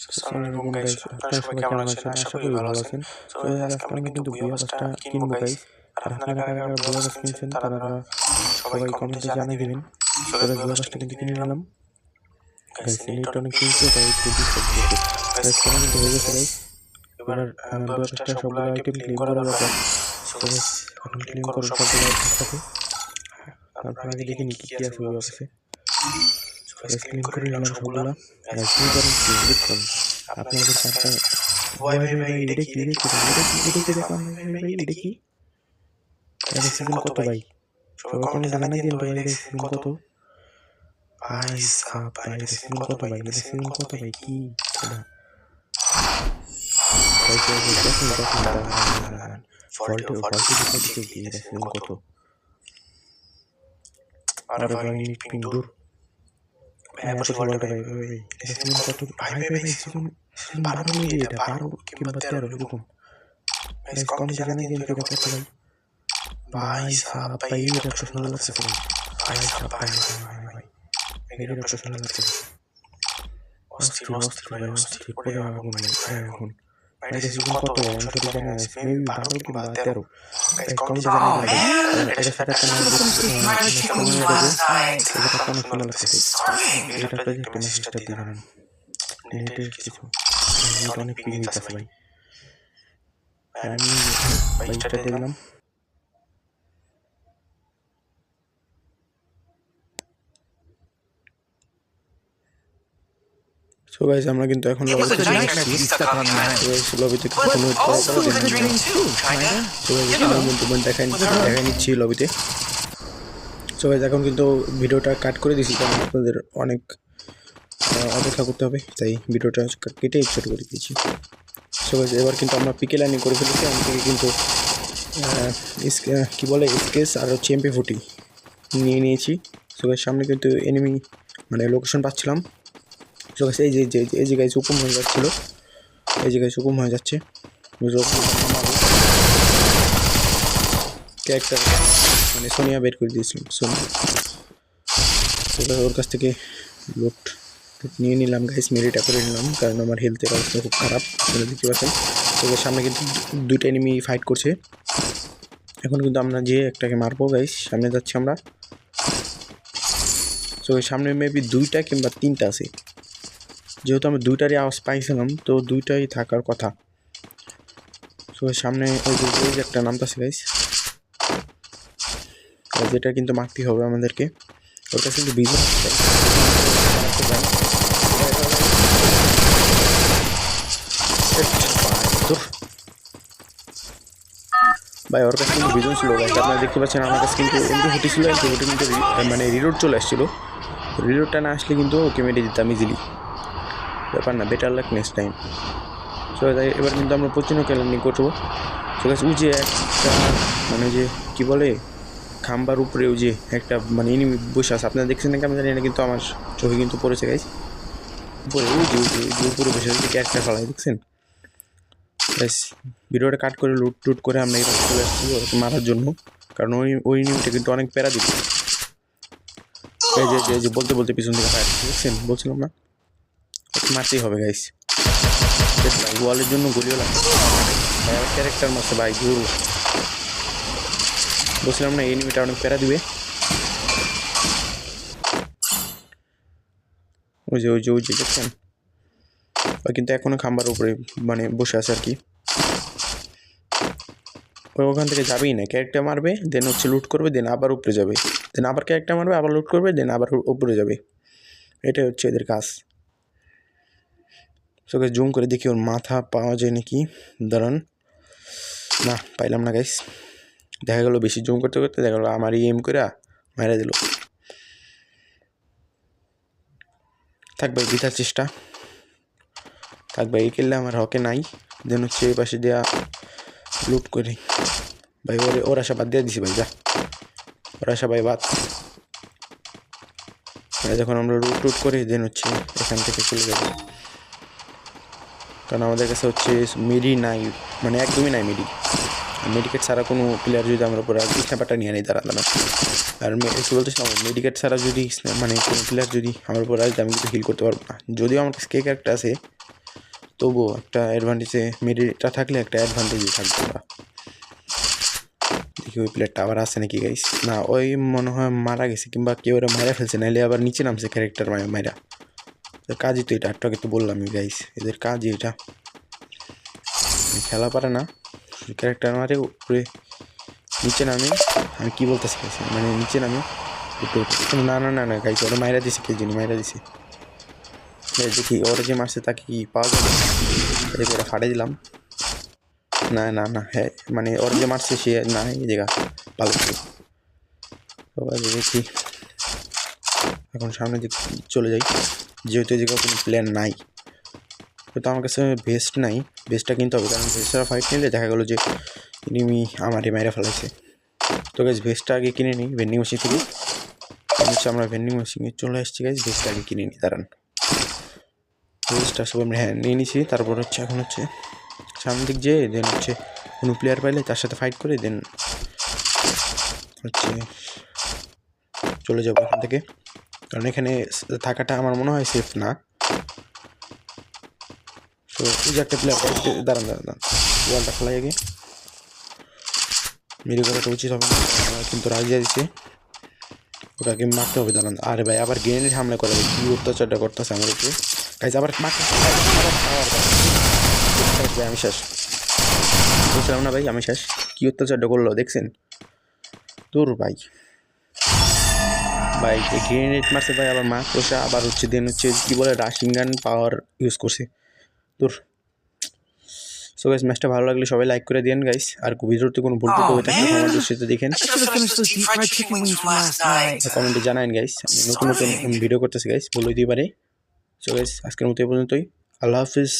আসসালামু আলাইকুম গাইস, আপনারা সবাই কেমন আছেন? আশা করি ভালো আছেন। তো আজকে আমরা কিন্তু বুয়া বাসটা কিনবো গাইস। আর আপনারা কারা কারা বুয়া বাস কিনছেন তারা সবাই কমেন্টে জানিয়ে দিবেন। তো বুয়া বাসটা কিন্তু কিনে নিলাম গাইস। নেট অনেক কিনছে তাই একটু ডিস্টার্ব দিচ্ছে গাইস। কেন কিন্তু হয়ে গেছে গাইস। এবার বুয়া বাসটা সবগুলো আইটেম ক্লেম করা দরকার। তো গাইস এখন ক্লেম করো সবগুলো একসাথে। আপনারা আগে দেখে নিন কি কি আছে বুয়া বাসে। গাইস ক্লেম করে নিলাম সবগুলো গাইস। শুরু করেন দেখুন আপনাদের কাছে। ভাই ভাই ভাই এটা কি রে? এটা কি দেখলাম ভাই ভাই এটা কি? এটা সিজন কত ভাই? সবাই কমেন্টে জানাই দিন তো ভাই এটা সিজন কত? ভাই সাব ভাই এটা সিজন কত ভাই? এটা সিজন কত ভাই? কি এটা? ভাই ভাই দেখুন ফল্টে দিকে কি এটা সিজন কত? আরে ভাই নিট পিন দূর ভাই এত ফল্টে ভাই ভাই ভাই এটা সিজন কত? ভাই ভাই ভাই সিজন 12 মেবি এটা 12 কিংবা 13 এরকম। গাইস কমেন্টে জানাই দিন তো এটা কত ভাই? ভাই সাব ভাই এটা তো সুন্দর লাগছে ভাই। ভাই সাব ভাই ভাই এটা তো সুন্দর লাগছে। অস্থির অস্থির ভাই অস্থির পড়ে আগুন ভাই আগুন ভাই এটা সিজন কত ভাই? আমি তো জানি না মেবি 12 কিংবা 13। গাইস কমেন্টে জানাই দিন ভাই এটা সাথে একটা নাম এটা তো অনেক সুন্দর লাগছে। এটা তো একটা মেসেজটা দিয়ে জানান নেটের কিছু নেট অনেক পিং দিতেছে ভাই। আমি ভাইটা দেখলাম সো গাইস আমরা কিন্তু এখন লবিতে দেখাই নিচ্ছি লবিতে। সো গাইস এখন কিন্তু ভিডিওটা কাট করে দিছি কারণ আপনাদের অনেক অপেক্ষা করতে হবে তাই ভিডিওটা কেটে ছোট করে দিয়েছি। সো গাইস এবার কিন্তু আমরা পিকে লাইনিং করে ফেলেছি। আমি থেকে কিন্তু কি বলে স্কেচ আর হচ্ছে MP40 নিয়ে নিয়েছি। সো গাইস সামনে কিন্তু এনিমি মানে লোকেশন পাচ্ছিলাম। সো গাইস এই যে গাইস হুকুম হয়ে যাচ্ছিল, এই যে গাইস হুকুম হয়ে যাচ্ছে ক্যারেক্টার মানে সোনিয়া বের করে দিয়েছিলাম। সোনিয়া ওর কাছ থেকে লুট নিয়ে নিলাম গাইস, মেরিটা করে নিলাম কারণ আমার হেলথের অবস্থা খুব খারাপ আপনারা দেখতে পাচ্ছেন। তো সামনে কিন্তু দুইটা এনিমি ফাইট করছে। এখন কিন্তু আমরা যে একটাকে মারবো গাইস, সামনে যাচ্ছি আমরা। তো সামনে মেবি দুইটা কিংবা তিনটা আছে, যেহেতু আমি দুইটারই আওয়াজ পাইছিলাম তো দুইটাই থাকার কথা। তো সামনে ওই যে একটা নামতাছে গাইস, যেটা কিন্তু মারতেই হবে আমাদেরকে। ওর কাছে কিন্তু বিজন ভাই, ওর কাছে কিন্তু বিজন ছিল গাইস। আপনারা দেখতে পাচ্ছেন আমার কাছে কিন্তু MP40 ছিল। MP40 কিন্তু মানে রিলোড চলে আসছিল। রিলোডটা না আসলে কিন্তু ওকে মেরে দিতাম ইজিলি। ব্যাপার না, better luck next time. So এবার কিন্তু আমরা প্রচুর খেলানি করবো। সো গাইস ওই যে একটা মানে যে কি বলে খাম্বার উপরে ওই যে একটা মানে এনিমি বসে আছে, আপনারা দেখছেন নাকি আমি জানি না, কিন্তু আমার চোখে কিন্তু পড়েছে গাইস। উপরে ওই যে উপরে বসে আছে ক্যারেক্টার ফেলায় দেখছেন গাইস। ভিডিওটা কাট করে লুট করে আমরা এবার চলে আসছি ওকে মারার জন্য, কারণ ওই এনিমিটা কিন্তু অনেক প্যারা দিত। এই যে বলতে পিছন থেকে ফায়ার দেখছেন, বলছিলাম না ওকে মারতেই হবে গাইস। ওয়ালের জন্য গলিও লাগছে ভাই, আমার ক্যারেক্টার মারছে ভাই গুরু। বলছিলাম না এনিমিটা অনেক প্যারা দিবে। ওই যে দেখছেন ওই কিন্তু এখনো খাম্বার উপরে মানে বসে আছে আর কি। ওই ওখান থেকে যাবেই না, ক্যারেক্টার মারবে দেন হচ্ছে লুট করবে, দেন আবার উপরে যাবে, দেন আবার ক্যারেক্টার মারবে আবার লুট করবে, দেন আবার উপরে যাবে। এটাই হচ্ছে এদের কাজ। তোকে জুম করে দেখি ওর মাথা পাওয়া যায় নাকি, দাঁড়ান। না পাইলাম না গাইস, দেখা গেল বেশি জুম করতে দেখা গেলো আমার এম করে মেরে দিল। থাক ভাই বিতার চেষ্টা, থাক ভাই এই খেললে আমার হকে নাই। দেন হচ্ছে এই পাশে দেওয়া লুট করি ভাই। ওর আশা বাদ দিয়ে দিছি ভাই, যা ওর আশা ভাই বাদ। যখন আমরা লুট করি দেন হচ্ছে এখান থেকে চলে যাবো, কারণ আমাদের কাছে হচ্ছে মিডি নাই, মানে একদমই নাই মিডি। মেডিকেট ছাড়া কোনো প্লেয়ার যদি আমরা উপরে স্ন্যাপারটা নিয়ে নিই দাঁড়ান। আর কি বলতেছিলাম, মেডিকেট ছাড়া যদি মানে কোনো প্লেয়ার যদি আমার উপর আসে আমি কিন্তু হিল করতে পারবো না। যদিও আমার কাছে কে ক্যারেক্টার আছে তবুও একটা অ্যাডভান্টেজে মিডিটা থাকলে একটা অ্যাডভান্টেজই থাকবে ওরা। দেখি ওই প্লেয়ারটা আবার আছে নাকি গাইস, না ওই মনে হয় মারা গেছে কিংবা কেউ ওরা মারা ফেলছে, নাইলে আবার নিচে নামছে ক্যারেক্টার মাইরা। কাজই তো এটা, একটাকে তো বললামই গাইস, এদের কাজই এটা, খেলা পারে না ক্যারেক্টার মারে উপরে নিচে নামে। আমি কি বলতেছি মানে নিচে নামে উপরে, না না না না গাইস ওরা মাইরা দিছে, কে জানি মাইরা দিছে। দেখি ওরা যে মারছে তাকে কি পাওয়া যাবে, দেখি ওরা ফাটাই দিলাম। না না না হ্যাঁ মানে ওরা যে মারছে সে না এই জায়গা ভালো দেখি। এখন সামনে দিকে চলে যাই, যেহেতু এই জায়গায় কোনো প্ল্যান নাই, তো আমার কাছে ভেস্ট নাই, ভেস্টটা কিনতে হবে, কারণ ভেস্টটা ফাইট নিলে দেখা গেলো যে এনিমি আমারই মেরে ফেলাইছে। তো গাইজ ভেস্টটা আগে কিনে নিই ভেন্ডিং মেশিন থেকে। হচ্ছে আমরা ভেন্ডিং মেশিনে চলে আসছি গাইজ, ভেস্টটা আগে কিনে নিই, দাঁড়ান। ভেস্টটা সব আমরা হ্যাঁ নিয়ে নিছি। তারপর হচ্ছে এখন হচ্ছে সামনের দিক যেয়ে দেন হচ্ছে কোনো প্লেয়ার পাইলে তার সাথে ফাইট করে দেন হচ্ছে চলে যাবো এখান থেকে, কারণ এখানে থাকাটা আমার মনে হয় সেফ না। তো এই যে একটা প্লেয়ার, দাঁড়ান দাঁড়ান দাঁড়ান, ওয়ালটা খোলাই আগে, মেরে করাটা উচিত হবে না, কিন্তু রাজিয়া দিচ্ছে, ওটাকে মারতে হবে। দাঁড়ান, আরে ভাই আবার গ্রেনেড হামলা করে, কী অত্যাচারটা করতেছে আমার উপরে গাইজ, আবার মারতে ভাই, আমি শেষ বুঝলাম না ভাই, আমি শেষ। কী অত্যাচারটা করলো দেখছেন, তোর ভাই ভাই গ্রেনেড মারছে ভাই, আবার মার কষা, আবার হচ্ছে দেন হচ্ছে কী বলে রাশিং গান পাওয়ার ইউজ করছে তোর। সো গাইস ম্যাচটা ভালো লাগলে সবাই লাইক করে দেন গাইস, আর ভিডিওতে কোনো ভুল টুটি হয়ে থাকলে আমার দৃষ্টিতে দেখেন, কমেন্টে জানান গাইস। আমি নতুন নতুন ভিডিও করতেছি গাইস, বলে দিতে পারে। সো গাইস আজকের মতো এই পর্যন্তই, আল্লাহ হাফিজ।